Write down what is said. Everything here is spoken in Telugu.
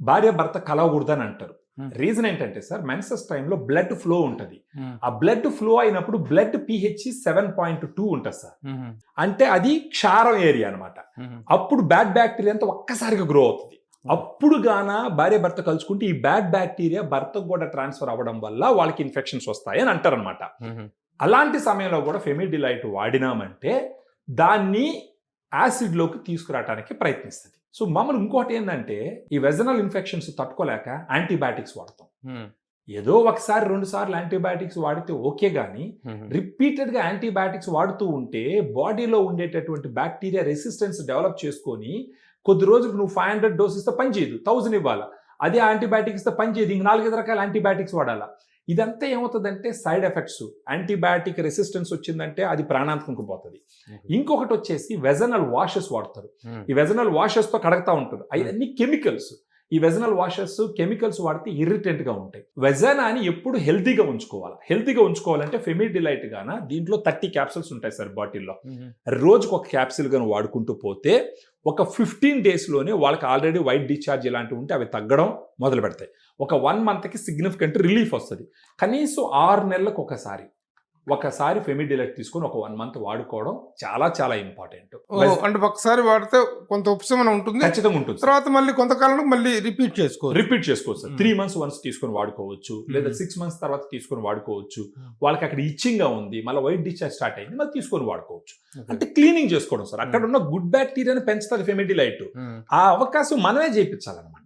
భార్య భర్త కలవకూడదని అంటారు. రీజన్ ఏంటంటే సార్, మెన్సెస్ టైంలో బ్లడ్ ఫ్లో ఉంటుంది. ఆ బ్లడ్ ఫ్లో అయినప్పుడు బ్లడ్ pH 7.2 ఉంటుంది సార్. అంటే అది క్షారం ఏరియా అనమాట. అప్పుడు బ్యాడ్ బ్యాక్టీరియా అంతా ఒక్కసారిగా గ్రో అవుతుంది. అప్పుడు గాన భార్య భర్త కలుసుకుంటే ఈ బ్యాడ్ బ్యాక్టీరియా భర్తకు కూడా ట్రాన్స్ఫర్ అవ్వడం వల్ల వాళ్ళకి ఇన్ఫెక్షన్స్ వస్తాయి అని అంటారనమాట. అలాంటి సమయంలో కూడా ఫెమిడిలైట్ వాడినామంటే దాన్ని యాసిడ్లోకి తీసుకురావడానికి ప్రయత్నిస్తుంది. సో మామూలు ఇంకోటి ఏంటంటే, ఈ వెజనల్ ఇన్ఫెక్షన్స్ తట్టుకోలేక యాంటీబయాటిక్స్ వాడతాం. ఏదో ఒకసారి 2 సార్లు యాంటీబయాటిక్స్ వాడితే ఓకే, కానీ రిపీటెడ్గా యాంటీబయాటిక్స్ వాడుతూ ఉంటే బాడీలో ఉండేటటువంటి బ్యాక్టీరియా రెసిస్టెన్స్ డెవలప్ చేసుకొని కొద్ది రోజులకు నువ్వు 500 డోస్ ఇస్తే పని చేయదు, 1000 ఇవ్వాలా. అదే యాంటీబయాటిక్స్ ఇస్తే పని చేయదు, ఇంక 4 రకాల యాంటీబయాటిక్స్ వాడాలా. ఇదంతా ఏమవుతుందంటే సైడ్ ఎఫెక్ట్స్. యాంటీబయాటిక్ రెసిస్టెన్స్ వచ్చిందంటే అది ప్రాణాంతకంకు పోతుంది. ఇంకొకటి వచ్చేసి వెజనల్ వాషెస్ వాడతారు. ఈ వెజనల్ వాషెస్తో కడగతా ఉంటారు. అవన్నీ కెమికల్స్. ఈ వెజనల్ వాషెస్ కెమికల్స్ వాడితే ఇరిటెంట్గా ఉంటాయి. వెజనాని ఎప్పుడు హెల్తీగా ఉంచుకోవాలి. హెల్తీగా ఉంచుకోవాలంటే ఫెమిడిలైట్ గాన దీంట్లో 30 క్యాప్సూల్స్ ఉంటాయి సార్ బాటిల్లో. రోజుకు ఒక క్యాప్సూల్ గాను వాడుకుంటూ పోతే ఒక 15 డేస్లోనే వాళ్ళకి ఆల్రెడీ వైట్ డిశ్చార్జ్ ఇలాంటివి ఉంటే అవి తగ్గడం మొదలు పెడతాయి. ఒక 1 మంత్కి సిగ్నిఫికెంట్ రిలీఫ్ వస్తుంది. కనీసం 6 నెలలకు ఒకసారి ఫెమిడిలైట్ తీసుకొని ఒక 1 మంత్ వాడుకోవడం చాలా చాలా ఇంపార్టెంట్. అంటే ఒకసారి వాడితే కొంత ఉపశమనం ఉంటుంది, ఖచ్చితంగా ఉంటుంది. తర్వాత మళ్ళీ కొంతకాలం మళ్ళీ రిపీట్ చేసుకోవచ్చు సార్. 3 మంత్స్ వన్స్ తీసుకొని వాడుకోవచ్చు, లేదా 6 మంత్స్ తర్వాత తీసుకొని వాడుకోవచ్చు. వాళ్ళకి అక్కడ ఇచ్చింగ్ గా ఉంది, మళ్ళీ వైట్ డిశ్చార్జ్ స్టార్ట్ అయింది, మళ్ళీ తీసుకొని వాడుకోవచ్చు. అంటే క్లీనింగ్ చేసుకోవడం సార్. అక్కడ ఉన్న గుడ్ బ్యాక్టీరియాని పెంచుతుంది ఫెమిడిలైట్. ఆ అవకాశం మనమే చేయించాలన్నమాట.